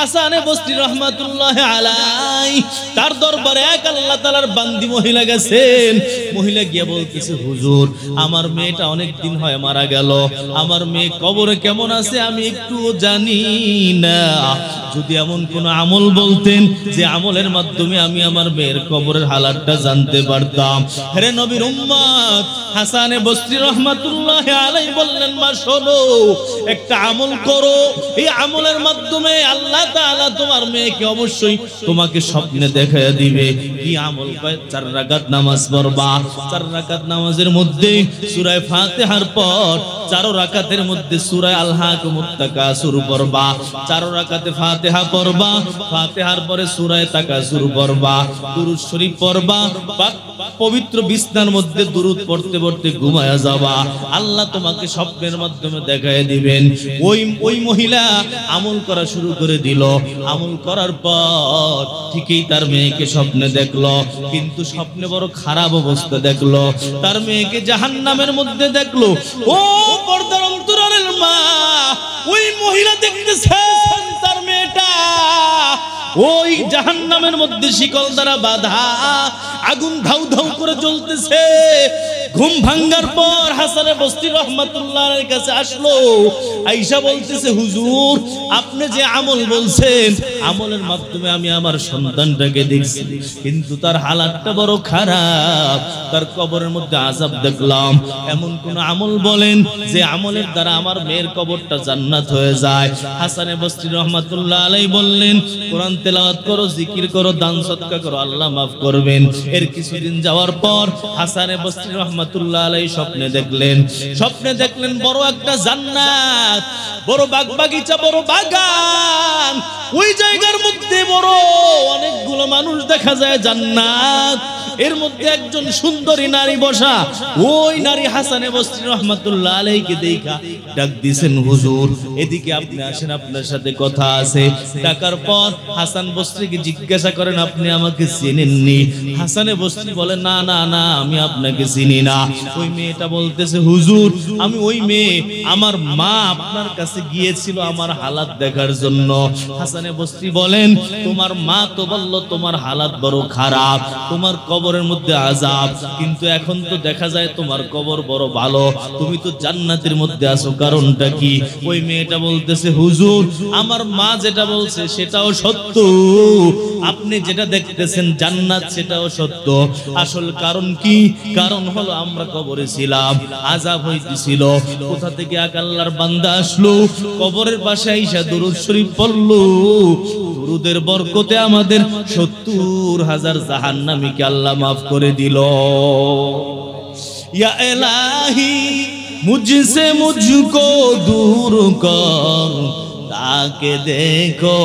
হাসানে বসরি রহমাতুল্লাহ আলাইহি তার দরবারে এক আল্লাহ তাআলার বান্দি মহিলা গেছেন। মহিলা গিয়ে বলতেছে, হুজুর আমার মেয়েটা অনেক দিন হয় মারা গেল, আমার মেয়ে কবরে কেমন আছে আমি একটুও জানি না। যদি এমন কোন আমল বলতেন যে আমলের মাধ্যমে আমি আমার মেয়ের কবরের হালাতটা জানতে পারতাম। হে নবীর উম্মত, হাসানে বসরি রহমাতুল্লাহ আলাইহি বললেন, মা শোনো, একটা আমল করো, এই আমলের মাধ্যমে আল্লাহ তাআলা তোমার মেয়েকে অবশ্যই তোমাকে স্বপ্নে দেখায় দিবে। কি আমল? 4 রাকাত নামাজ পড়বা। 4 রাকাত নামাজের মধ্যে সূরা ফাতিহার পর 4 রাকাতের মধ্যে সূরা আল হাকুমুত তাকাসুর পড়বা। 4 রাকাতে ফাতিহা পড়বা, ফাতিহার পরে সূরা তাকাসুর পড়বা, দুরূদ শরীফ পড়বা, পবিত্র বিছনার মধ্যে দুরূদ পড়তে পড়তে ঘুমায়া যাবা। আল্লাহ তোমাকে স্বপ্নের মাধ্যমে দেখায় দিবেন। ওই মহিলা আমল করা শুরু করে দিল। আমল করার পর ঠিকই তার মেয়েকে স্বপ্নে দেখলো, কিন্তু স্বপ্নে বড় খারাপ অবস্থা দেখলো। তার মেয়েকে জাহান্নামের মধ্যে দেখলো। ও পর্দার অন্তরালের মা, ওই মহিলা দেখতেছেন তার মেয়েটা ওই জাহান্নামের মধ্যে শিকল দ্বারা বাঁধা, আগুন ধাউ ধাউ করে জ্বলতেছে। ঘুম ভাঙ্গার পর হাসানে বসরি রাহমাতুল্লাহ আলাইহির কাছে আসলো। আয়েশা বলতেছে, হুজুর আপনি যে আমল বলছেন, আমলের মাধ্যমে আমি আমার সন্তানটাকে দেখছি, কিন্তু তার হালাতটা বড় খারাপ, তার কবরের মধ্যে আযাব দেখলাম। এমন কোন আমল বলেন যে আমলের দ্বারা আমার মেয়ের কবরটা জান্নাত হয়ে যায়। হাসানে বসরি রাহমাতুল্লাহ আলাইহি বললেন, কোরআন তেলাওয়াত করো, জিকির করো, দান সদকা করো, আল্লাহ মাফ করবেন। এর কিছুদিন যাওয়ার পর হাসানে বসরি রাহমাতুল্লাহ আলাইহি স্বপ্নে দেখলেন বড় একটা জান্নাত, বড় বাগবাগিচা, বড় বাগান। ওই জায়গার মধ্যে বড় অনেকগুলো মানুষ দেখা যায়, জান্নাত। এর মধ্যে একজন সুন্দরী নারী বসা। ওই নারী হাসানে বসরি রাহমাতুল্লাহ আলাইহিকে দেখা ডাক দিয়েছেন, হুজুর এদিকে আপনি আসেন, আপনার সাথে কথা আছে। ডাকার পর হাসান বসরিকে জিজ্ঞাসা করেন, আপনি আমাকে চেনেননি? হাসানে বসরি বলে, না না না, আমি আপনাকে চিনি না। ওই মেয়েটা বলতেছে, হুজুর আমি ওই মেয়ে, আমার মা আপনার কাছে গিয়েছিল আমার হালাত দেখার জন্য। হাসানে বসরি বলেন, তোমার মা তো বলল তোমার হালাত বড় খারাপ, তোমার কবরের মধ্যে আযাব, কিন্তু এখন তো দেখা যায় তোমার কবর বড় ভালো, তুমি তো জান্নাতের মধ্যে আছো, কারণটা কি? ওই মেয়েটা বলতেছে, হুজুর আমার মা যেটা বলছে সেটাও সত্য, আপনি যেটা দেখতেছেন জান্নাত সেটাও সত্য। আসল কারণ কি? কারণ হলো আমরা কবরে ছিলাম, আযাব হইতেছিল। কোথা থেকে এক আল্লাহর বান্দা আসলো, কবরের পাশে আইসা দুরূদ শরীফ পড়লো। দুরূদের বরকতে আমাদের 70,000 জাহান্নামীকে আল্লাহ মাফ করে দিল। ইয়া ইলাহি মুঝসে মুঝকো দূর কর, ताके देखो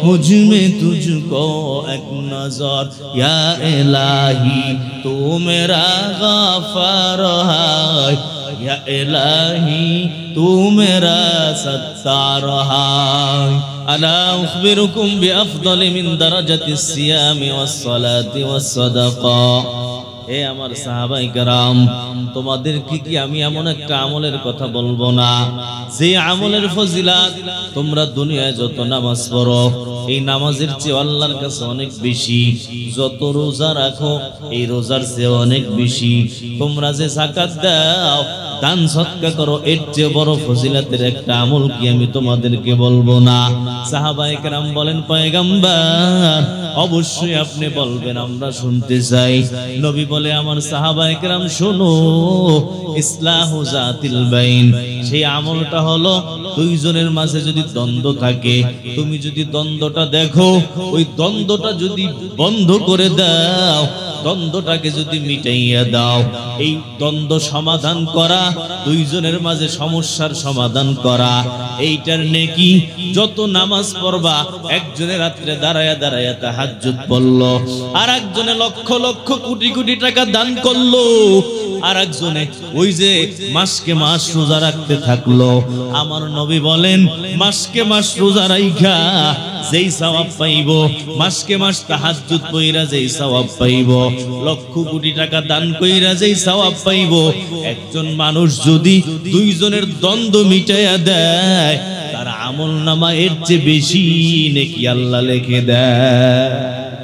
मुझ में तुझको एक नजर, या इलाही तू मेरा गफ्फार है, या इलाही तू मेरा सत्तार है। अला उखबिरुकुम बिअफदल मिन दरजतिस सियामी वस्सलाति वस्सदका। হে আমার সাহাবায়ে কেরাম, তোমাদের কি আমি এমন একটা আমলের কথা বলবো না যে আমলের ফজিলত তোমরা দুনিয়ায় যত নামাজ পড়ো এই নামাজের চেয়ে আল্লাহর কাছে অনেক বেশি, যত রোজা রাখো এই রোজার চেয়ে অনেক বেশি, তোমরা যে যাকাত দাও, দান সদকা করো, এর চেয়ে বড় ফজিলতের একটা আমল কি আমি তোমাদেরকে বলবো না? সাহাবায়ে কেরাম বলেন, পয়গম্বর অবশ্যই আপনি বলবেন, আমরা শুনতে চাই। নবী বলে, আমার সাহাবায়ে কেরাম শোনো, ইসলাহু যাতিল বাইন, সেই আমলটা হলো দুইজনের মাঝে যদি দ্বন্দ্ব থাকে, তুমি যদি দ্বন্দ্বটা দেখো, ওই দ্বন্দ্বটা যদি বন্ধ করে দাও, দ্বন্দ্বটাকে যদি মিটাইয়া দাও, এই দ্বন্দ্ব সমাধান করা, দুইজনের মাঝে সমস্যার সমাধান করা, এইটার নেকি। যত নামাজ পড়বা, একজনে রাত্রে দাঁড়ায়া দাঁড়ায়া তাহাজ্জুদ পড়লো, আর একজনে লক্ষ লক্ষ কোটি কোটি টাকা দান করলো, আর একজনে ওই যে মাসকে মাস রোজা রাখতে থাকলো। আমার নবী বলেন, মাসকে মাস রোজা রাইখা যেই সওয়াব পাইবো, মাসকে মাস তাহাজ্জুদ পড়া যেই সওয়াব পাইবো, লক্ষ কোটি টাকা দান কইরা যেই সওয়াব পাইবো, একজন মানুষ যদি দুইজনের দ্বন্দ্ব মিটাইয়া দেয়, তার আমলনামা এর চেয়ে বেশি নেকি আল্লাহ লিখে দেয়।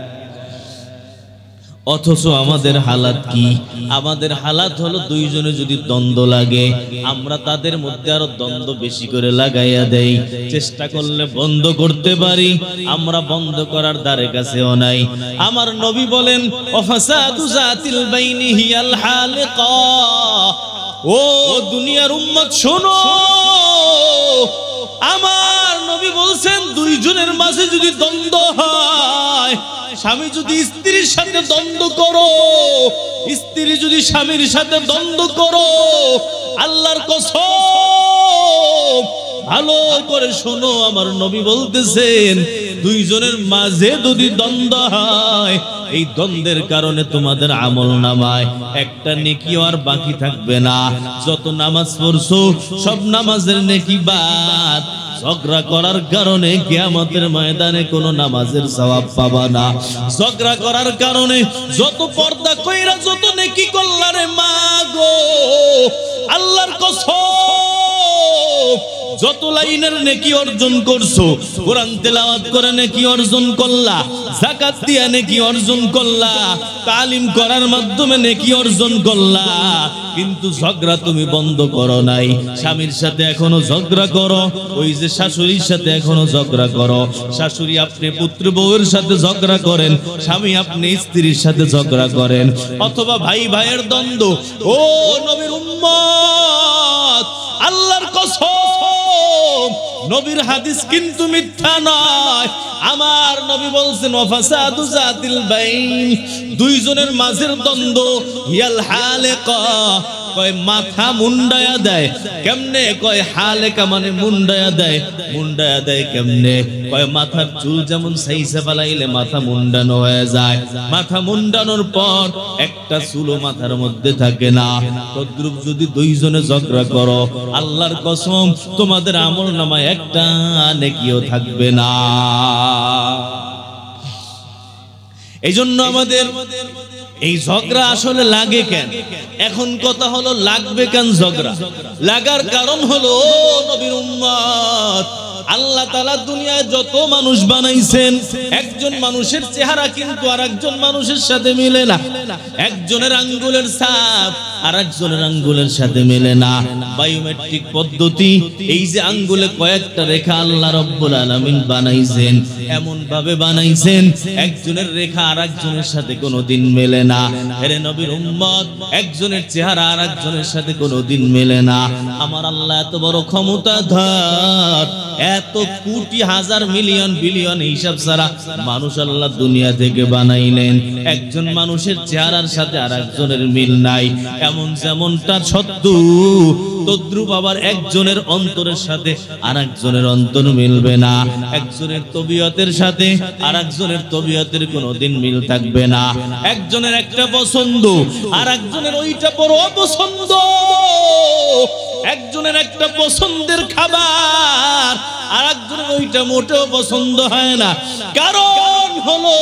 অথচ আমাদের হালাত কি? আমাদের হালাত হলো দুইজনে যদি দ্বন্দ্ব লাগে আমরা তাদের মধ্যে আরো দ্বন্দ্ব বেশি করে লাগাইয়া দেই, চেষ্টা করলে বন্ধ করতে পারি, আমরা বন্ধ করার দ্বারে কাছেও নাই। আমার নবী বলেন ওয়াফাসাদু যাতিল বাইনি হিয়াল হালিকা। ও দুনিয়ার উম্মত শোনো, আমার নবী বলছেন দুইজনের মাঝে যদি দ্বন্দ্ব হয়, স্বামী যদি স্ত্রীর সাথে দ্বন্দ্ব করো, স্ত্রী যদি স্বামীর সাথে দ্বন্দ্ব করো, আল্লাহর কসম ভালো করে শোনো, আমার নবী বলতেছেন দুইজনের মাঝে যদি দ্বন্দ্ব হয়, এই দ্বন্দ্বের কারণে তোমাদের আমলনামায় একটা নেকি আর বাকি থাকবে না। যত নামাজ পড়ছো সব নামাজের নেকি বাদ। ঝগড়া করার কারণে কিয়ামতের ময়দানে কোনো নামাজের সওয়াব পাবা না। ঝগড়া করার কারণে যত পর্দা কইরা যত নেকি করলা রে মা গো, আল্লাহর কসম যত লাইনের নেকি অর্জন করছো, কোরআন তেলাওয়াত করে নেকি অর্জন করলা, যাকাত দিয়া নেকি অর্জন করলা, তালিম করার মাধ্যমে নেকি অর্জন করলা, কিন্তু ঝগড়া তুমি বন্ধ করো নাই। স্বামীর সাথে এখনো ঝগড়া করো, ওই যে শাশুড়ির সাথে এখনো ঝগড়া করো, শাশুড়ি আপনি পুত্র বউয়ের সাথে ঝগড়া করেন, স্বামী আপনি স্ত্রীর সাথে ঝগড়া করেন, অথবা ভাই ভাইয়ের দ্বন্দ্ব। ও নবীর উম্মত, আল্লাহর কসম নবীর হাদিস কিন্তু মিথ্যা নয়। আমার নবী বলছেন ওয়াফাসাদু যাতিল বাইন, দুইজনের মাঝের দ্বন্দ্ব হিয়াল হালিকা। কয় মাথা মুন্ডায়া দেয় কেমনে? কয় হালেকা মানে মুন্ডায়া দেয়। মুন্ডায়া দেয় কেমনে? কয় মাথার চুল যেমন সাইসা ফেলাইলে মাথা মুন্ডানো হয়ে যায়, মাথা মুন্ডানোর পর একটা চুলও মাথার মধ্যে থাকে না। তদ্রূপ যদি দুইজনে ঝগড়া করো, আল্লাহর কসম তোমাদের আমলনামায় একটা নেকিও থাকবে না। এই জন্য আমাদের এই ঝগড়া আসলে লাগে কেন? এখন কথা হলো লাগবে কেন ঝগড়া? লাগার কারণ হলো নবীর উম্মত, আল্লাহ তাআলা দুনিয়ায় যত মানুষ বানাইছেন, একজন মানুষের চেহারা কিন্তু আরেকজন মানুষের সাথে মিলে না। একজনের আঙ্গুলের ছাপ আরেকজনের আঙ্গুলের সাথে মেলে না। বায়োমেট্রিক পদ্ধতি, এই যে আঙ্গুলে কয়েকটা রেখা আল্লাহ রাব্বুল আলামিন বানাইছেন, এমন ভাবে বানাইছেন একজনের রেখা আরেকজনের সাথে কোনোদিন মেলে না। এর নবীর উম্মত, একজনের চেহারা আরেকজনের সাথে কোনোদিন মেলে না। আমার আল্লাহ এত বড় ক্ষমতাধর, এত কোটি হাজার মিলিয়ন বিলিয়ন হিসাব ছাড়া মানুষ আল্লাহ দুনিয়া থেকে বানাইলেন, একজন মানুষের চেহারার সাথে আরেকজনের মিল নাই। এমন যেমনটা সত্য, তদ্রূপ আবার একজনের অন্তরের সাথে আরেকজনের অন্তর মিলবে না। একজনের তবিয়তের সাথে আরেকজনের তবিয়তের কোনোদিন মিল থাকবে না। একজনের একটা পছন্দ আরেকজনের ওইটা বড় অপছন্দ। একজনের একটা পছন্দের খাবার আরেকজনের ওইটা মোটেও পছন্দ হয় না। কারণ হলো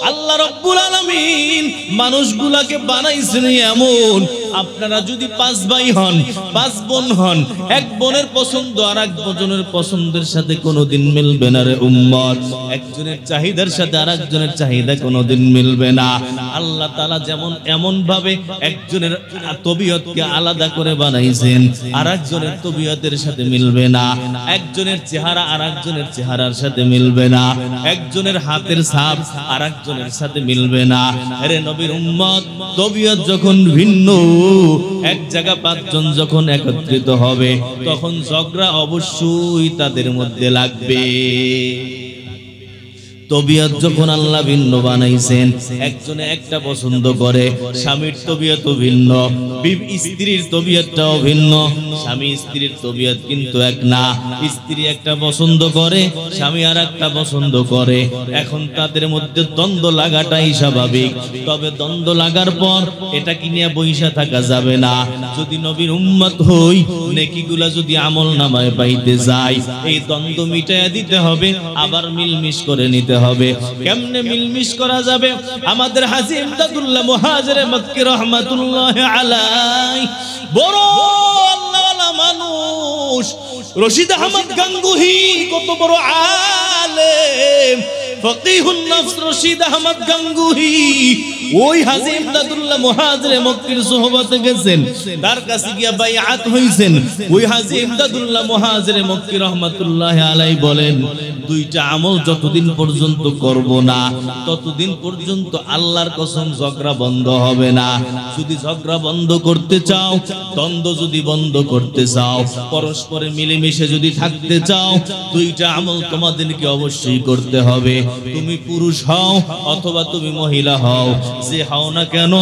আল্লাহ রাব্বুল আলামিন মানুষগুলাকে বানাইছেন এমন, আপনারা যদি 5 ভাই হন, 5 বোন হন, এক বোনের পছন্দ আর এক বোনের পছন্দের সাথে কোনোদিন মিলবে না রে উম্মত। একজনের চাহিদার সাথে আরেকজনের চাহিদা কোনোদিন মিলবে না। আল্লাহ তাআলা যেমন এমন ভাবে একজনের তবিয়তকে আলাদা করে বানাইছেন, আরেকজনের তবিয়তের সাথে মিলবে না। একজনের চেহারা আরেকজনের চেহারার সাথে মিলবে না। একজনের হাতের ছাপ আরেকজনের সাথে মিলবে না। আরে নবীর উম্মত, তবিয়ত যখন ভিন্ন, এক জায়গা 5 জন যখন একত্রিত হবে, তখন ঝগড়া অবশ্যই তাদের মধ্যে লাগবে। তবিয়ত যখন আল্লাহ ভিন্ন বানাইছেন, একজনে একটা পছন্দ করে, স্বামীর তবিয়ত ভিন্ন, স্ত্রীর তবিয়তটাও ভিন্ন। স্বামী স্ত্রীর তবিয়ত কিন্তু এক না। স্ত্রী একটা পছন্দ করে, স্বামী আর একটা পছন্দ করে। এখন তাদের মধ্যে দ্বন্দ্ব লাগাটাই স্বাভাবিক। তবে দ্বন্দ্ব লাগার পর এটা কি নিয়ে বইসা থাকা যাবে না। যদি নবীর উম্মত হই, নেকিগুলা যদি আমলনামায় পাইতে যায়, এই দ্বন্দ্ব মিটাইয়া দিতে হবে, আবার মিলমিশ করে নিতে হবে। কেমনে মিলমিশ করা যাবে? আমাদের হাজী ইমদাদুল্লাহ মুহাজিরে মক্কি রাহমাতুল্লাহি আলাইহি বড় আল্লাহওয়ালা মানুষ, রশিদ আহমদ গাঙ্গুহি কত বড় আলেম, ফকিহুন নফস রশিদ আহমদ গাঙ্গুহি ওই হাজী ইমদাদুল্লাহ মুহাজিরে মক্কির সোহবতে গেছেন, তার কাছে গিয়া বাইআত হইছেন। ওই হাজী ইমদাদুল্লাহ মুহাজিরে মক্কি রহমাতুল্লাহ আলাইহি বলেন, দুইটা আমল যতদিন পর্যন্ত করব না ততদিন পর্যন্ত আল্লাহর কসম ঝগড়া বন্ধ হবে না। যদি ঝগড়া বন্ধ করতে চাও, দ্বন্দ্ব যদি বন্ধ করতে চাও, পরস্পরে মিলেমিশে যদি থাকতে চাও, দুইটা আমল তোমাদেরকে অবশ্যই করতে হবে। তুমি পুরুষ হও অথবা তুমি মহিলা হও, যে হও না কেন,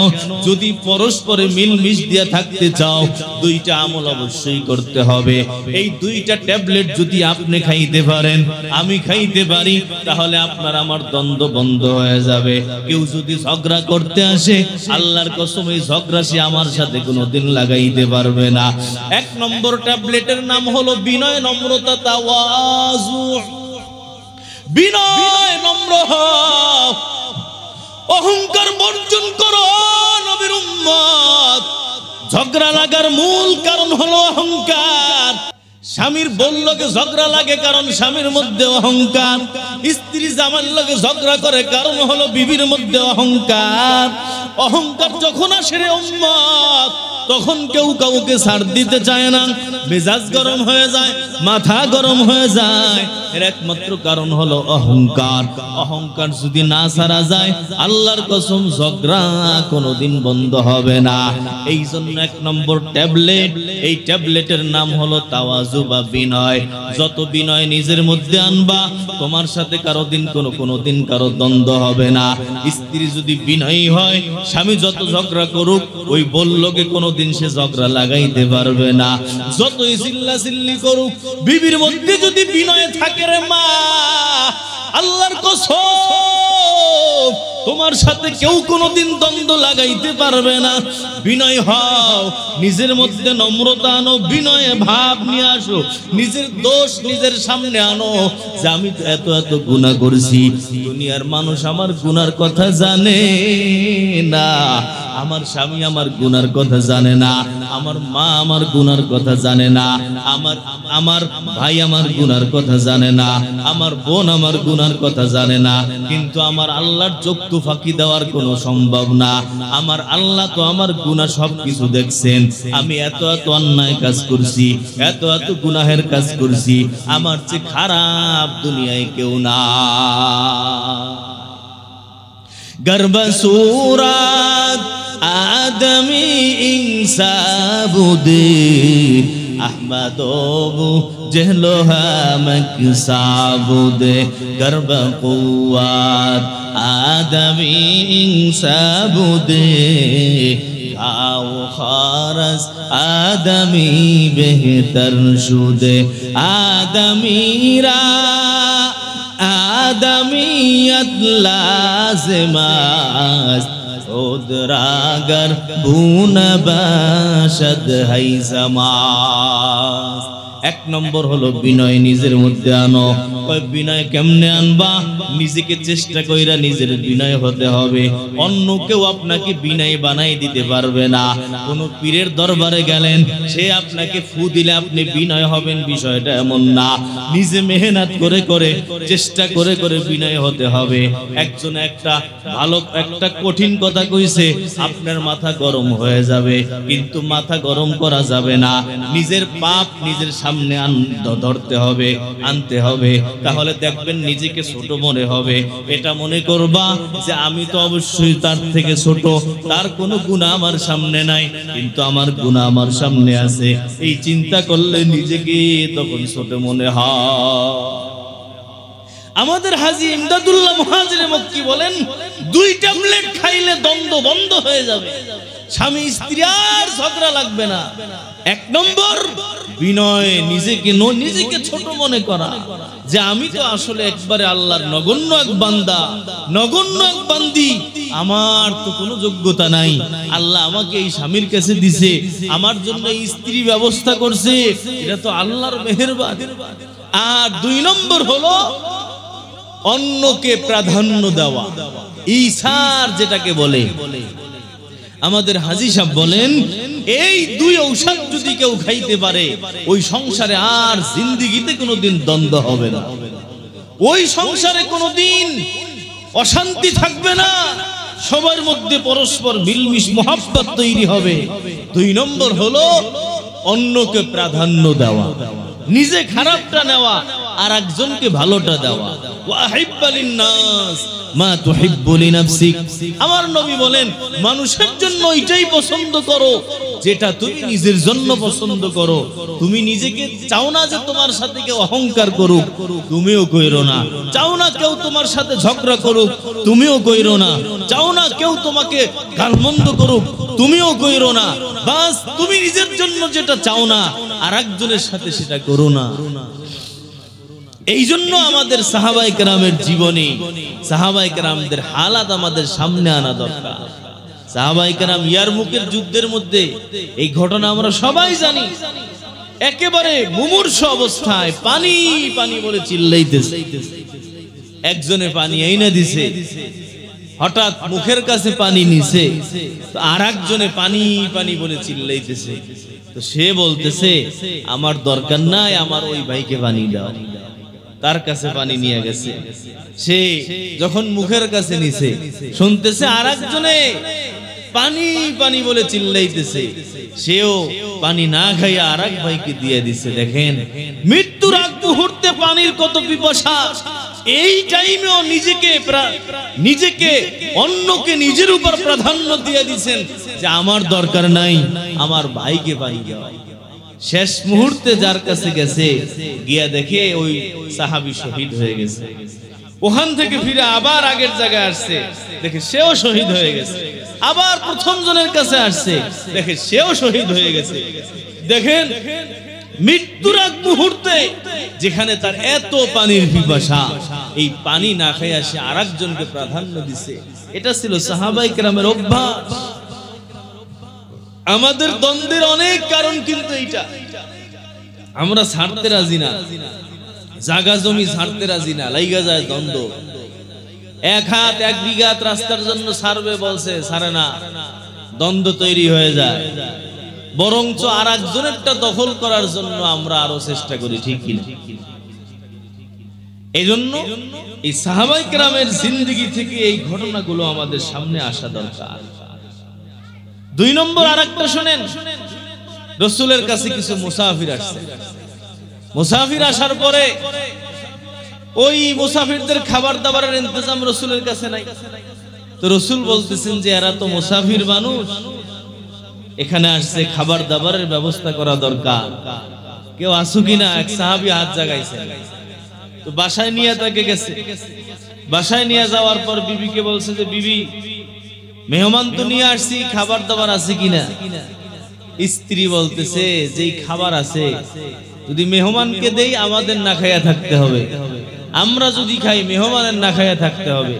যদি পরস্পরে মিলমিশ দিয়ে থাকতে চাও, দুইটা আমল অবশ্যই করতে হবে। এই দুইটা ট্যাবলেট যদি আপনি খাইতে পারেন, আমি খাইতে পারি, তাহলে আপনার আমার দ্বন্দ্ব বন্ধ হয়ে যাবে। কেউ যদি ঝগড়া করতে আসে, আল্লাহর কসম এই ঝগড়া সে আমার সাথে কোনোদিন লাগাইতে পারবে না। এক নম্বর ট্যাবলেটের নাম হলো বিনয়, নম্রতা, তাওয়াজু। বিনয়, নম্র হও, অহংকার বর্জন করো নবীর উম্মত। ঝগড়া লাগার মূল কারণ হলো অহংকার। স্বামীর বললকে ঝগড়া লাগে কারণ স্বামীর মধ্যে অহংকার। স্ত্রী জামার লগে ঝগড়া করে কারণ হলো বিবির মধ্যে অহংকার। অহংকার যখন আসে রে উম্মত, তখন কেউ কাউকে ছাড় দিতে চায় না, মেজাজ গরম হয়ে যায়, মাথা গরম হয়ে যায়। এর একমাত্র কারণ হলো অহংকার। অহংকার যদি না ছাড়া যায়, আল্লাহর কসম ঝগড়া কোনোদিন বন্ধ হবে না। এই জন্য এক নম্বর ট্যাবলেট, এই ট্যাবলেটের নাম হলো তাওয়াজু বা বিনয়। যত বিনয় নিজের মধ্যে আনবা, তোমার সাথে কারোদিন কোনোদিন কারো দ্বন্দ্ব হবে না। স্ত্রী যদি বিনয়ী হয়, স্বামী যত ঝগড়া করুক, ওই বললকে কোনোদিন সে ঝগড়া লাগাইতে পারবে না। যতই চিল্লাচিল্লি করুক, বিবির মধ্যে যদি বিনয় থাকে রে মা, আল্লাহর কসম তোমার সাথে কেউ কোনোদিন দ্বন্দ্ব লাগাইতে পারবে না। বিনয় হও, নিজের মধ্যে নম্রতা আনো, বিনয়ে ভাব নিয়ে আসো, নিজের দোষ নিজের সামনে আনো যে আমি তো এত এত গুনাহ করেছি, দুনিয়ার মানুষ আমার গুনার কথা জানে না, আমার স্বামী আমার গুনার কথা জানে না, আমার মা আমার গুনার কথা জানে না, আমার ভাই আমার গুনার কথা জানে না, আমার বোন আমার গুনার কথা জানে না। কিন্তু আমার আল্লাহর চোখ তো ফাঁকি দেওয়ার কোনো সম্ভব না। আমার আল্লাহ তো আমার গুনাহ সবকিছু দেখছেন। আমি এত এত অন্যায় কাজ করছি, এত এত গুনাহের কাজ করছি, আমার চেয়ে খারাপ দুনিয়ায় কেউ না। গর্ব সুরাত আদমি ইনসাবুদে আহমদবু জহলোহা মকসাবুদে গর্ব কুওয়াত আদমি ইনসাবুদে আও খারস আদমি বেহতর শুদে আদমিরা আদমিয়ত লাজমাস উদরাগর বুন বাশদ হাই সমাস। এক নম্বর হলো বিনয় নিজের মধ্যে আনো। কয় বিনয় কেমনে আনবা? নিজেকে চেষ্টা কইরা নিজের বিনয় হতে হবে। অন্য কেউ আপনাকে বিনয় বানাই দিতে পারবে না। কোন পীরের দরবারে গেলেন, সে আপনাকে ফু দিলে আপনি বিনয় হবেন, বিষয়টা এমন না। নিজে মেহনত করে করে চেষ্টা করে করে বিনয় হতে হবে। একজন একটা কঠিন কথা কইছে, আপনার মাথা গরম হয়ে যাবে, কিন্তু মাথা গরম করা যাবে না। নিজের পাপ নিজের সামনে ধরতে হবে, আনতে হবে। তাহলে দেখবেন নিজেকে ছোট মনে হবে। এটা মনে করবা যে আমি তো অবশ্যই তার থেকে ছোট, তার কোনো গুনাহ আমার সামনে নাই, কিন্তু আমার গুনাহ আমার সামনে আছে। এই চিন্তা করলে নিজেকে তখন ছোট মনে হয়। আমাদের হাজী ইমদাদুল্লাহ মুহাজিরে মক্কি বলেন, 2 ট্যাবলেট খাইলে দ্বন্দ্ব বন্ধ হয়ে যাবে, স্বামী স্ত্রী আর ঝগড়া লাগবে না। 1 নম্বর বিনয়, নিজেকে ছোট মনে করা যে আমি তো আসলে একবারে আল্লাহর নগণ্য এক বান্দা, নগণ্য এক বান্দি, আমার তো কোনো যোগ্যতা নাই। আল্লাহ আমাকে এই স্বামীর কাছে দিছে, আমার জন্য এই স্ত্রী ব্যবস্থা করছে, এটা তো আল্লাহর মেহেরবানি। আর 2 নম্বর হলো অন্যকে প্রাধান্য দেওয়া, ঈসার যেটাকে বলে। আমাদের হাজী সাহেব বলেন, এই দুই ঔষধ যদি কেউ খাইতে পারে ওই সংসারে আর জিন্দেগিতে কোনোদিন দ্বন্দ্ব হবে না, ওই সংসারে কোনোদিন অশান্তি থাকবে না, সবার মধ্যে পরস্পর মিলমিশ মহব্বত তৈরি হবে। 2 নম্বর হলো অন্যকে প্রাধান্য দেওয়া, নিজে খারাপটা নেওয়া আর একজনকে ভালোটা দেওয়া। ওয়াহিব্বালিন নাস মা তুহিব্বু লিনাফসিক, আমার নবী বলেন মানুষের জন্য ওইটাই পছন্দ করো যেটা তুমি নিজের জন্য পছন্দ করো। তুমি নিজেকে চাও না যে তোমার সাথে কেউ অহংকার করুক, তুমিও কইরো না। চাও না কেউ তোমার সাথে ঝগড়া করুক, তুমিও কইরো না। চাও না কেউ তোমাকে গালমন্দ করুক, তুমিও কইরো না। বাস তুমি নিজের জন্য যেটা চাও না আর একজনের সাথে সেটা করো না। এই জন্য আমাদের সাহাবায়ে কেরামের জীবনী, সাহাবায়ে কেরামদের হালাত আমাদের সামনে আনা দরকার। সাহাবায়ে কেরাম ইয়ারমুকের যুদ্ধের মধ্যে এই ঘটনা আমরা সবাই জানি, একেবারে মুমূর্ষ অবস্থায় পানি পানি বলে চিল্লাইতেছে। একজনে পানি এনে দিছে, হঠাৎ মুখের কাছে পানি নিছে, তো আর একজনে পানি পানি বলে চিল্লাইতেছে। তো সে বলতেছে আমার দরকার নাই, আমার ওই ভাইকে পানি দাও। তার কাছে পানি নিয়ে গেছে, সে যখন মুখের কাছে নিছে শুনতেছে আর একজনে পানি পানি বলে চিল্লাইতেছে, সেও পানি না খাইয়া আর এক ভাইকে দিয়ে দিছে। দেখেন মৃত্যুর আগ মুহূর্তে পানির কত পিপাসা, এই টাইমেও নিজেকে অন্যকে নিজের উপর প্রাধান্য দিয়ে দিচ্ছেন যে আমার দরকার নাই, আমার ভাইকে পানি দাও। শেষ মুহূর্তে যার কাছে গেছে, গিয়া দেখে ওই সাহাবী শহীদ হয়ে গেছে। ওখান থেকে ফিরে আবার আগের জায়গায় আসছে, দেখে সেও শহীদ হয়ে গেছে। আবার প্রথম জনের কাছে আসছে, দেখে সেও শহীদ হয়ে গেছে। দেখেন মৃত্যুর আগ মুহূর্তে যেখানে তার এত পানির পিপাসা, এই পানি না খাইয়া সে আরেকজনকে প্রাধান্য দিছে। এটা ছিল সাহাবায়ে কেরামের অভ্যাস। আমাদের দ্বন্দ্বের অনেক কারণ কিন্তু এইটা, আমরা ছাড়তে রাজি না, জায়গা জমি ছাড়তে রাজি না, লাইগা যায় দ্বন্দ্ব। 1 হাত 1 বিঘা রাস্তার জন্য ছাড়বে বলছে, ছাড়ে না, দ্বন্দ্ব তৈরি হয়ে যায়। বরঞ্চ আর একজনেরটা দখল করার জন্য আমরা আরো চেষ্টা করি, ঠিক কিনা? এই জন্য এই সাহাবায়ে কেরামের জিন্দেগি থেকে এই ঘটনাগুলো আমাদের সামনে আসা দরকার। 2 নম্বর আরেকটা শুনেন, রাসূলের কাছে কিছু মুসাফির আসছে। মুসাফির আসার পরে ওই মুসাফিরদের খাবার দাবারের ইন্তজাম রাসূলের কাছে নাই। তো রাসূল বলতেছেন যে এরা তো মুসাফির মানুষ, এখানে আসছে, খাবার দাবারের ব্যবস্থা করা দরকার, কেউ আসুক কিনা। এক সাহাবী হাত জাগাইছে, তো বাসায় নিয়ে তাকে গেছে। বাসায় নিয়ে যাওয়ার পর বিবিকে বলছে যে বিবি, মেহমান তো নিয়ে আসছি, খাবার দাবার আছে কিনা? স্ত্রী বলতেছে যে খাবার আছে, যদি মেহমানকে দেই আমাদের না খাইয়া থাকতে হবে, আমরা যদি খাই মেহমানের না খাইয়া থাকতে হবে।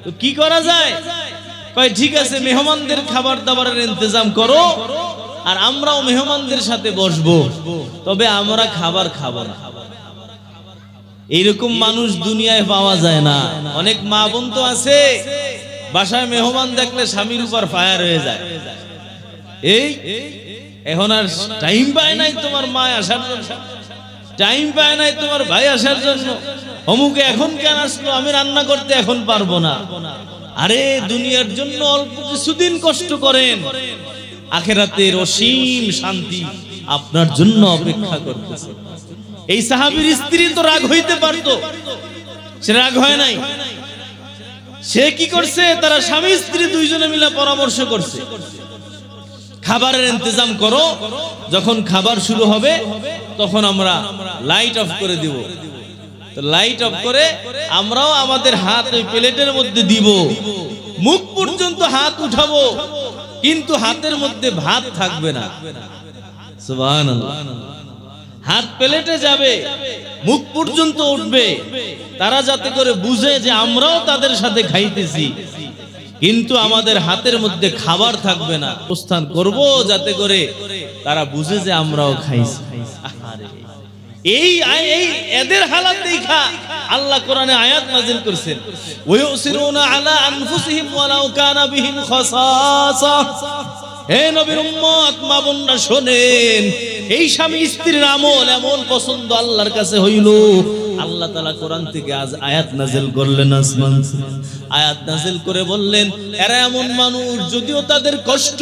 তো কি করা যায়? কয় ঠিক আছে, মেহমানদের খাবার দাবারের ইন্তজাম করো আর আমরাও মেহমানদের সাথে বসবো, তবে আমরা খাবার খাবো না। এইরকম মানুষ দুনিয়ায় পাওয়া যায় না। অনেক মা বোন তো আছে বাসায় মেহমান দেখলে স্বামীর উপর ফায়ার হয়ে যায়, এই এখন আর টাইম পায় নাই তোমার মা আসার জন্য, টাইম পায় নাই তোমার ভাই আসার জন্য, অমুকে এখন কেন আসলো, আমি রান্না করতে এখন পারবো না। আরে দুনিয়ার জন্য অল্প কিছুদিন কষ্ট করেন, আখিরাতের অসীম শান্তি আপনার জন্য অপেক্ষা করতেছে। এই সাহাবীর স্ত্রী তো রাগ হইতে পারতো, সে রাগ হয় নাই। সে কি করছে, তারা স্বামী স্ত্রী দুইজনে মিলে পরামর্শ করছে, খাবারের ইন্তজাম করো, যখন খাবার শুরু হবে তখন আমরা লাইট অফ করে দিব। তো লাইট অফ করে আমরাও আমাদের হাত ওই প্লেটের মধ্যে দিব, মুখ পর্যন্ত হাত উঠাবো, কিন্তু হাতের মধ্যে ভাত থাকবে না। সুবহানাল্লাহ। হাত প্লেটে যাবে, মুখ পর্যন্ত উঠবে, তারা যাতে করে বুঝে যে আমরাও তাদের সাথে খাইতেছি, কিন্তু আমাদের হাতের মধ্যে খাবার থাকবে না। প্রস্থান করব যাতে করে তারা বুঝে যে আমরাও খাইছি। এই এদের হালাত দেখা আল্লাহ কোরআনে আয়াত নাযিল করেছেন, ওয়ায়ুসিরুনা আলা আনফুসিহিম ওয়ালাউ কানা বিহিম খাসাসা। হে নবীর উম্মত মা বোনরা শোনেন, এই স্বামী স্ত্রীর আমল এমন পছন্দ আল্লাহর কাছে হইল, আল্লাহ তাআলা কোরআন থেকে আজ আয়াত নাযিল করলেন, আসমান আয়াত নাযিল করে বললেন এরা এমন মানুষ যদিও তাদের কষ্ট,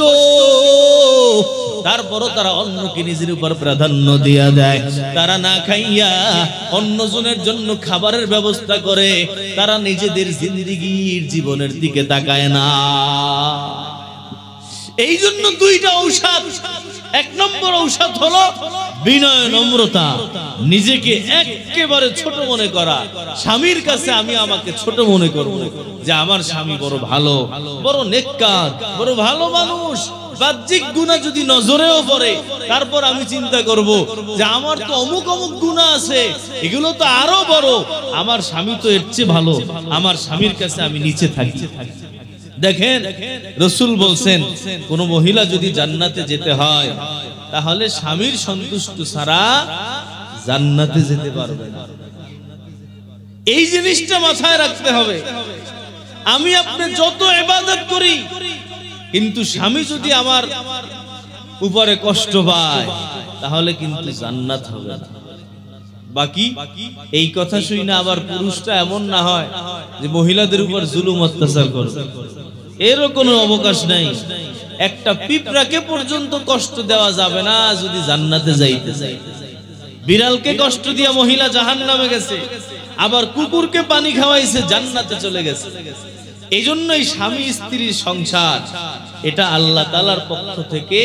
তারপরও তারা অন্যকে নিজের উপর প্রাধান্য দিয়া দেয়। তারা না খাইয়া অন্যজনের জন্য খাবারের ব্যবস্থা করে, তারা নিজেদের জিন্দেগীর জীবনের দিকে তাকায় না। এই জন্য দুইটা ঔষধ, এক নম্বর ঔষধ হলো বিনয় নম্রতা, নিজেকে একেবারে ছোট মনে করা। স্বামীর কাছে আমি আমাকে ছোট মনে করব যে আমার স্বামী বড় ভালো, বড় নেককার, বড় ভালো মানুষ। বাহ্যিক গুনাহ যদি নজরেও পড়ে, তারপর আমি চিন্তা করব যে আমার তো অমুক অমুক গুনাহ আছে, এগুলো তো আরো বড়, আমার স্বামী তো এর চেয়ে ভালো, আমার স্বামীর কাছে আমি নিচে থাকি। দেখেন রাসূল বলছেন কোন মহিলা যদি জান্নাতে যেতে হয় তাহলে স্বামীর সন্তুষ্ট ছাড়া জান্নাতে যেতে পারবে না। এই জিনিসটা মাথায় রাখতে হবে। আমি আপনি যত ইবাদত করি, কিন্তু স্বামী যদি আমার উপরে কষ্ট পায় তাহলে কিন্তু জান্নাত হবে না। বাকি এই কথা শুনে আবার পুরুষটা এমন না হয় যে মহিলাদের উপর জুলুম অত্যাচার করবে, এরও কোনো অবকাশ নাই। একটা পিঁপড়াকে পর্যন্ত কষ্ট দেওয়া যাবে না যদি জান্নাতে যাইতে চায়। বিড়ালকে কষ্ট দিয়া মহিলা জাহান্নামে গেছে, আবার কুকুরকে পানি খাওয়াইছে, জান্নাতে চলে গেছে। এই জন্যই স্বামী স্ত্রীর সংসার এটা আল্লাহ তাআলার পক্ষ থেকে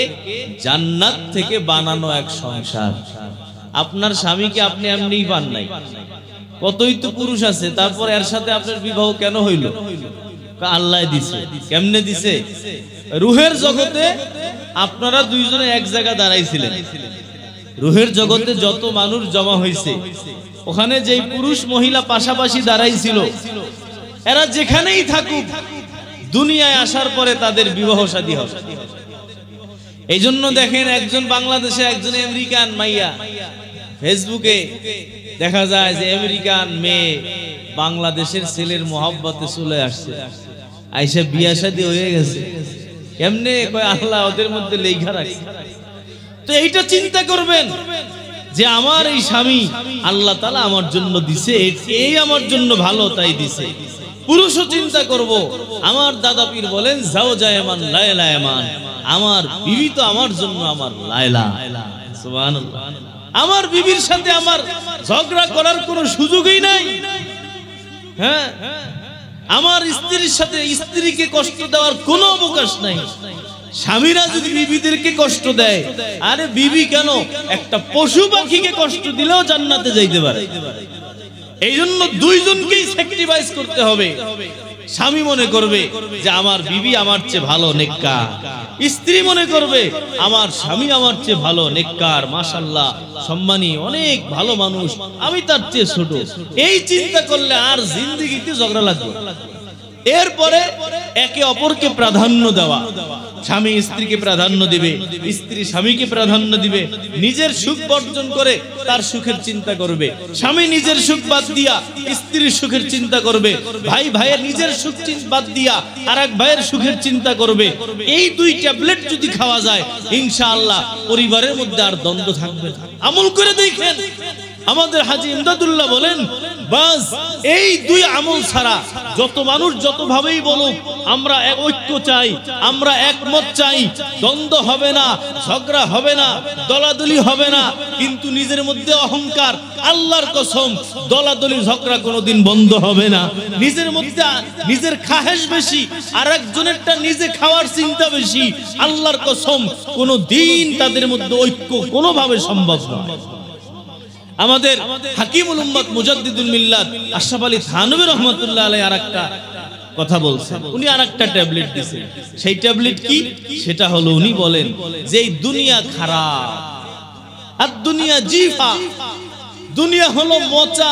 জান্নাত থেকে বানানো এক সংসার। আপনার স্বামীকে আপনি এমনিই পান নাই, কতই তো পুরুষ আছে, তারপর এর সাথে আপনার বিবাহ কেন হইল? আল্লাহ দিছে। কেমনে দিছে? রুহের জগতে আপনারা দুইজনে এক জায়গা দাঁড়াইছিলেন, রুহের জগতে যত মানুষ জমা হয়েছে, ওখানে যেই পুরুষ মহিলা পাশাপাশি দাঁড়াইছিল, এরা যেখানেই থাকুক দুনিয়ায় আসার পরে তাদের বিবাহ শাদী হবে। এই জন্য দেখেন একজন বাংলাদেশে একজন আমেরিকান মাইয়া, ফেসবুকে দেখা যায় যে আমেরিকান মেয়ে বাংলাদেশের ছেলের মহব্বতে চলে আসছে, আইসা বিয়া শাদী হয়ে গেছে। কেমনে? কয় আল্লাহ ওদের মধ্যে লেখা রাখছে। তো এইটা চিন্তা করবেন যে আমার এই স্বামী আল্লাহ তাআলা আমার জন্য দিছে, এই আমার জন্য ভালো তাই দিছে। পুরুষও চিন্তা করব, আমার দাদা পীর বলেন জাওজায়মান লায়লায়মান, আমার বিবি তো আমার জন্য আমার লায়লা। সুবহানাল্লাহ। আমার বিবির সাথে আমার ঝগড়া করার কোনো সুযোগই নাই। হ্যাঁ, আমার স্ত্রীর সাথে স্ত্রীকে কষ্ট দেওয়ার কোনো অবকাশ নাই। স্বামীরা যদি বিবিদেরকে কষ্ট দেয়, আরে বিবি কেন, একটা পশু পাখিকে কষ্ট দিলেও জান্নাতে যাইতে পারে। এই জন্য দুইজনকেই স্যাক্রিফাইস করতে হবে। স্বামী মনে করবে যে আমার বিবি আমার চেয়ে ভালো নেককার, স্ত্রী মনে করবে আমার স্বামী আমার চেয়ে ভালো নেককার, মাশাআল্লাহ সম্মানী, অনেক ভালো মানুষ, আমি তার চেয়ে ছোট। এই চিন্তা করলে আর জিন্দেগিতে ঝগড়া লাগবে। এরপরে একে অপরকে প্রাধান্য দেওয়া, স্বামী স্ত্রীকে প্রাধান্য দিবে, স্ত্রী স্বামীকে প্রাধান্য দিবে। নিজের সুখ বর্জন করে তার সুখের চিন্তা করবে, স্বামী নিজের সুখ বাদ দিয়া স্ত্রীর সুখের চিন্তা করবে, ভাই ভাইয়ের নিজের সুখ বাদ দিয়া আরেক ভাইয়ের সুখের চিন্তা করবে। এই দুই ট্যাবলেট যদি খাওয়া যায়, ইনশাআল্লাহ পরিবারের মধ্যে আর দ্বন্দ্ব থাকবে না। আমল করে দেখেন। আমাদের হাজী ইমদাদুল্লাহ বলেন, বাস এই দুই আমল ছাড়া যত মানুষ যত ভাবেই বলুক আমরা এক ঐক্য চাই, আমরা একমত চাই, দ্বন্দ্ব হবে না, ঝগড়া হবে না, দলাদলি হবে না, কিন্তু নিজের মধ্যে অহংকার, আল্লাহর কসম দলাদলি ঝগড়া কোনোদিন বন্ধ হবে না। নিজের মধ্যে নিজের খাহেশ বেশি, আর একজনেরটা নিজে খাওয়ার চিন্তা বেশি, আল্লাহর কসম কোনোদিন তাদের মধ্যে ঐক্য কোনোভাবে সম্ভব নয়। আমাদের হাকিমুল উম্মত মুজাদ্দিদুল মিল্লাত আশরাফ আলী থানভী রাহমাতুল্লাহ আলাইহি আরেকটা কথা বলছেন। উনি আরেকটা ট্যাবলেট দিয়েছেন। সেই ট্যাবলেট কি? সেটা হলো উনি বলেন যে এই দুনিয়া খারাপ, আর দুনিয়া জিফা, দুনিয়া হলো মচা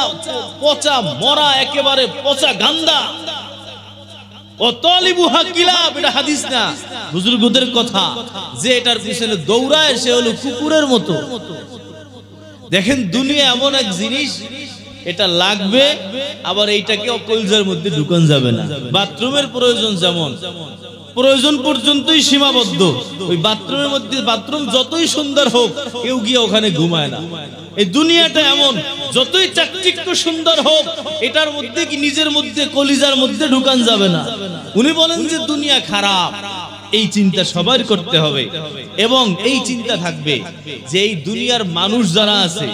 পচা মরা একেবারে পচা গান্দা। ও তালিবুহা কিলাব, এটা হাদিস না, বুজুর্গদের কথা, যে এটার পিছনে দৌড়ায় সে হলো কুকুরের মতো। দেখেন দুনিয়া এমন এক জিনিস, এটা লাগবে, আবার এইটাকে কলজার মধ্যে ঢুকান যাবে না। বাথরুমের প্রয়োজন যেমন প্রয়োজন পর্যন্তই সীমাবদ্ধ, ওই বাথরুমের মধ্যে বাথরুম যতই সুন্দর হোক কেউ গিয়ে ওখানে ঘুমায় না। এই দুনিয়াটা এমন, যতই চাকচিক্য সুন্দর হোক এটার মধ্যে কি নিজের মধ্যে কলিজার মধ্যে ঢুকান যাবে না। উনি বলেন যে দুনিয়া খারাপ, এই চিন্তা সবার করতে হবে এবং এই চিন্তা থাকবে যে এই দুনিয়ার মানুষ যারা আছে,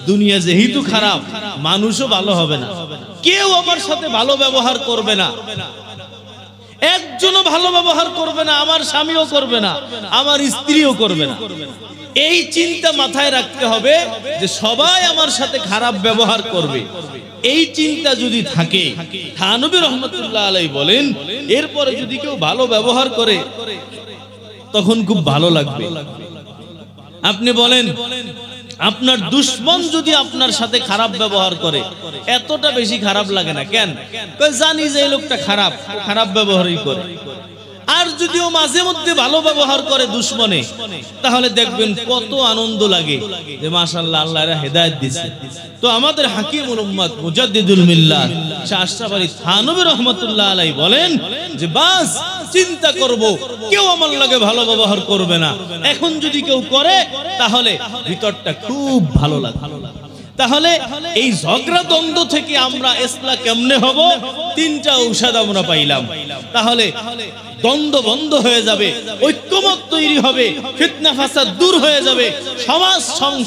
দুনিয়া যেহেতু খারাপ, মানুষও ভালো হবে না, কেউ আমার সাথে ভালো ব্যবহার করবে না, একজনও ভালো ব্যবহার করবে না, আমার স্বামীও করবে না, আমার স্ত্রীও করবে না। এই চিন্তা মাথায় রাখতে হবে যে সবাই আমার সাথে খারাপ ব্যবহার করবে। এই চিন্তা যদি থাকে, থানবী রহমতুল্লাহ আলাইহি বলেন, এরপরে যদি কেউ ভালো ব্যবহার করে তখন খুব ভালো লাগবে। আপনি বলেন আপনার দুশমন যদি আপনার সাথে খারাপ ব্যবহার করে এতটা বেশি খারাপ লাগে না কেন? জানি যে এই লোকটা খারাপ, খারাপ ব্যবহারই করে। আর যদিও মাঝে মধ্যে ভালো ব্যবহার করে দুশমনে, তাহলে দেখবেন কত আনন্দ লাগে যে মাশাআল্লাহ আল্লাহ এরা হেদায়েত দিয়েছে। তো আমাদের হাকিমুল উম্মাত মুজাদ্দিদুল মিল্লাত শাহ আশরাফ আলী থানবী রাহমাতুল্লাহ আলাইহি বলেন যে বাস চিন্তা করব কেউ আমার লাগে ভালো ব্যবহার করবে না, এখন যদি কেউ করে তাহলে ভিতরটা খুব ভালো লাগে। তাহলে এই ঝগড়া দ্বন্দ্ব থেকে আমরা ইসলাম কেমনে হব? তিনটা ঔষধ আমরা পাইলাম। তাহলে দ্বন্দ্ব বন্ধ হয়ে যাবে, ঐক্যমত তৈরি হবে, ফিতনা ফাসাদ দূর হয়ে যাবে, সমাজ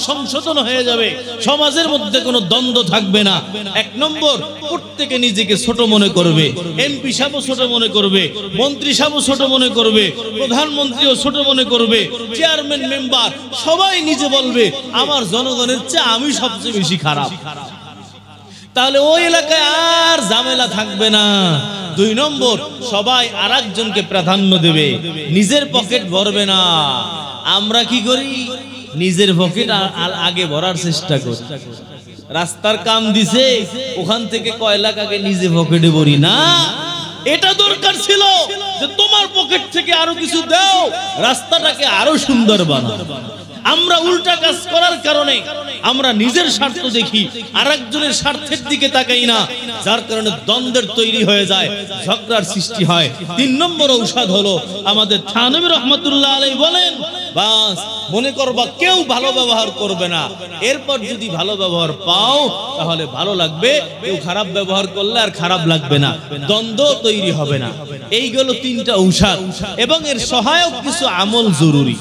সংশোধন হয়ে যাবে, সমাজের মধ্যে কোনো দ্বন্দ্ব থাকবে না। এক নম্বর, প্রত্যেকে নিজেকে ছোট মনে করবে, এমপি সাহেবও ছোট মনে করবে, মন্ত্রী সাহেবও ছোট মনে করবে, প্রধানমন্ত্রীও ছোট মনে করবে, চেয়ারম্যান মেম্বার সবাই নিজে বলবে আমার জনগণের চেয়ে আমি সবচেয়ে বেশি খারাপ। তাহলে ওই এলাকায় আর ঝামেলা থাকবে না। দুই নম্বর, সবাই আরেকজনকে প্রাধান্য দেবে, নিজের পকেট ভরবে না। আমরা কি করি? নিজের পকেট আগে ভরার চেষ্টা করি। রাস্তার কাম দিছে, ওখান থেকে কয় লাখ আগে নিজে পকেটে ভরি না। এটা দরকার ছিল যে তোমার পকেট থেকে আরো কিছু দাও, রাস্তাটাকে আরো সুন্দর বানাও। আমরা উল্টা কাজ করার কারণে আমরা নিজের স্বার্থ দেখি, আরেকজনের স্বার্থের দিকে তাকাই না, যার কারণে দ্বন্দ্বের তৈরি হয়ে যায়, ঝগড়ার সৃষ্টি হয়। তিন নম্বর ঔষধ হলো আমাদের থানবী রহমতুল্লাহ আলাইহি বলেন, বাস মনে করবা কেউ ভালো ব্যবহার করবে না, এরপর যদি ভালো ব্যবহার পাও তাহলে ভালো লাগবে, কেউ খারাপ ব্যবহার করলে আর খারাপ লাগবে না, দ্বন্দ্ব তৈরি হবে না। এইগুলো তিনটা ঔষধ এবং এর সহায়ক কিছু আমল জরুরি।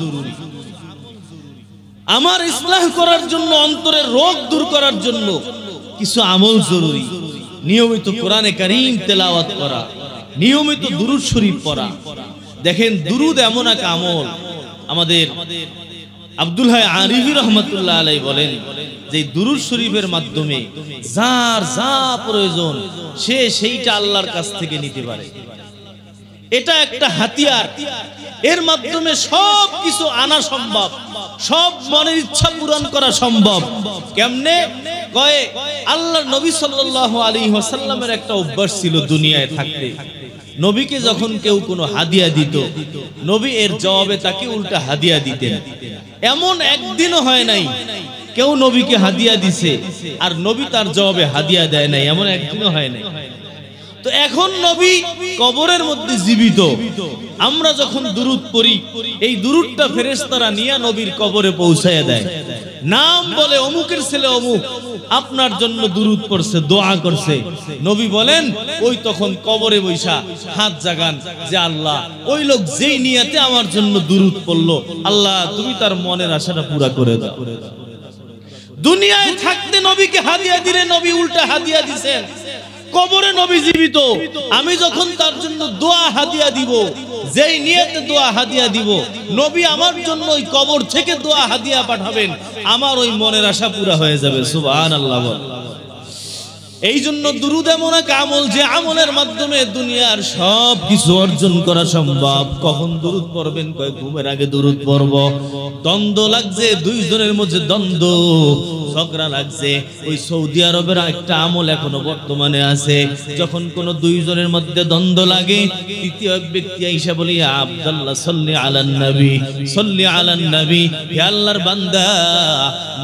আমার ইসলাহ করার জন্য, অন্তরের রোগ দূর করার জন্য কিছু আমল জরুরি। নিয়মিত কোরআনে কারীম তেলাওয়াত করা, নিয়মিত দুরূদ শরীফ পড়া। দেখেন দুরূদ এমন এক আমল, আমাদের আব্দুল হাই আরিফি রহমতুল্লাহ আলাইহি বলেন যে দুরূদ শরীফের মাধ্যমে যার যা প্রয়োজন সে সেইটা আল্লাহর কাছ থেকে নিতে পারে। এটা একটা হাতিয়ার, এর মাধ্যমে সব কিছু আনা সম্ভব, সব মনের ইচ্ছা পূরণ করা সম্ভব। কেমনে? কয়ে আল্লাহর নবী সাল্লাল্লাহু আলাইহি ওয়াসাল্লামের একটা অভ্যাস ছিল দুনিয়ায় থাকতে, নবীকে যখন কেউ কোনো হাদিয়া দিত, নবী এর জবাবে তাকে উল্টা হাদিয়া দিতেন। এমন একদিনও হয় নাই কেউ নবীকে হাদিয়া দিছে আর নবী তার জবাবে হাদিয়া দেয় নাই, এমন একদিনও হয় নাই। তো এখন নবী কবরের মধ্যে জীবিত, আমরা যখন দুরূদ পড়ি, এই দুরূদটা ফেরেশতারা নিয়ে নবীর কবরে পৌঁছায় দেয়। নাম বলে অমুকের ছেলে অমুক আপনার জন্য দুরূদ পড়ছে, দোয়া করছে। নবী বলেন ওই তখন কবরে বৈশা হাত জাগান যে আল্লাহ, ওই লোক যেই নিয়তে আমার জন্য দুরূদ পড়লো, আল্লাহ তুমি তার মনের আশাটা পুরা করে দাও। দুনিয়ায় থাকতে নবীকে হাদিয়া দিলে নবী উল্টা হাদিয়া দিবেন। কবরে নবী জীবিত, আমি যখন তার জন্য দোয়া হাদিয়া দিব, যেই নিয়তে দোয়া হাদিয়া দিব, নবী আমার জন্য ওই কবর থেকে দোয়া হাদিয়া পাঠাবেন, আমার ওই মনের আশা পুরা হয়ে যাবে। সুবহানাল্লাহ। এই জন্য দুরূদ এমন এক আমল যে আমলের মাধ্যমে দুনিয়ার সব কিছু অর্জন করা সম্ভব। কখন দুরূদ পড়বেন? কয় ঘুমের আগে দুরূদ পড়ব। দ্বন্দ্ব লাগছে দুইজনের মধ্যে দ্বন্দ্ব, ঝগড়া লাগছে। ওই সৌদি আরবের একটা আমল এখনো বর্তমানে আছে, যখন কোনো দুইজনের মধ্যে দ্বন্দ্ব লাগে, তৃতীয় এক ব্যক্তি আইসা বলি আব্দুল্লাহ সাল্লি আলান নবী, সাল্লি আলান নবী, হে আল্লাহর বান্দা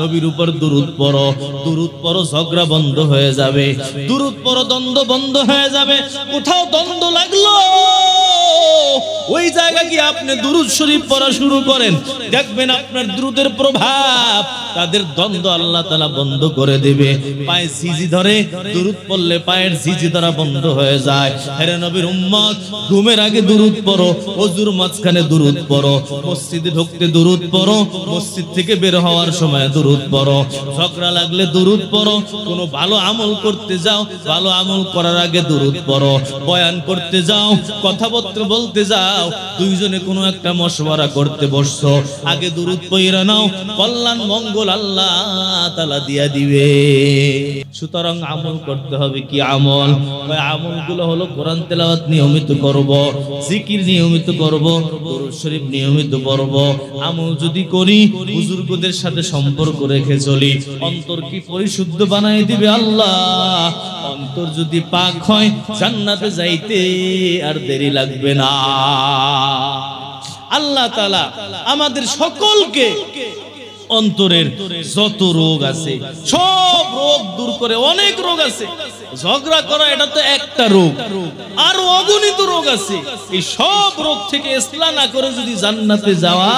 নবীর উপর দুরূদ পড়ো, দুরূদ পড়ো, ঝগড়া বন্ধ হয়ে যাবে, দুরূদ পড়ো, দ্বন্দ্ব বন্ধ হয়ে যাবে। কোথাও দ্বন্দ্ব লাগলো, ওই জায়গা কি আপনি দুরূদ শরীফ পড়া শুরু করেন, দেখবেন আপনার দুরূদের প্রভাব তাদের দ্বন্দ্ব আল্লাহ তাআলা বন্ধ করে দিবে। পায়ে জিজি ধরে দুরূদ পড়লে পায়ের জিজি ধরা বন্ধ হয়ে যায়। হে নবীর উম্মত, ঘুমের আগে দুরূদ পড়ো, ওযুর মাঝখানে দুরূদ পড়ো, মসজিদে ঢুকতে দুরূদ পড়ো, মসজিদ থেকে বের হওয়ার সময় দুরূদ পড়ো, ঝগড়া লাগলে দুরূদ পড়ো, কোনো ভালো আমল করতে যাও, ভালো আমল করার আগে দুরূদ পড়ো, বয়ান করতে যাও, কথাবার্তা বলতে যাও, দুইজনে কোনো একটা মশওয়ারা করতে বসছো, আগে দুরূদ পড়া নাও, কল্যাণ মঙ্গল আল্লাহ তাআলা দিয়া দিবে। সুতরাং আমল করতে হবে। কি আমল? ওই আমলগুলো হলো কোরআন তেলাওয়াত নিয়মিত করব, জিকির নিয়মিত করব, দরুদ শরীফ নিয়মিত পড়ব। আমল যদি করি, বুজুর্গদের সাথে সম্পর্ক রেখে চলি, অন্তর কি পরিশুদ্ধ বানাই দিবে আল্লাহ। অন্তর যদি পাক হয়, জান্নাতে যাইতে আর দেরি লাগবে না। আল্লাহ তাআলা আমাদের সকলকে অন্তরের যত রোগ আছে সব রোগ দূর করে। অনেক রোগ আছে, ঝগড়া করা এটা তো একটা রোগ, আর অগণিত রোগ আছে। এই সব রোগ থেকে ইসলাম না করে যদি জান্নাতে যাওয়া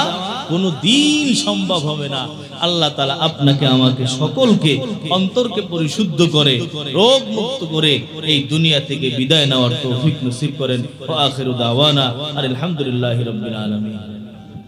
কোনো দিন সম্ভব হবে না। আল্লাহ তাআলা আপনাকে আমাকে সকলকে অন্তরকে পরিশুদ্ধ করে রোগ মুক্ত করে এই দুনিয়া থেকে বিদায় নেওয়ার তৌফিক নসিব করেন। ওয়া আখিরু দাওয়ানা আলহামদুলিল্লাহি রাব্বিল আলামিন।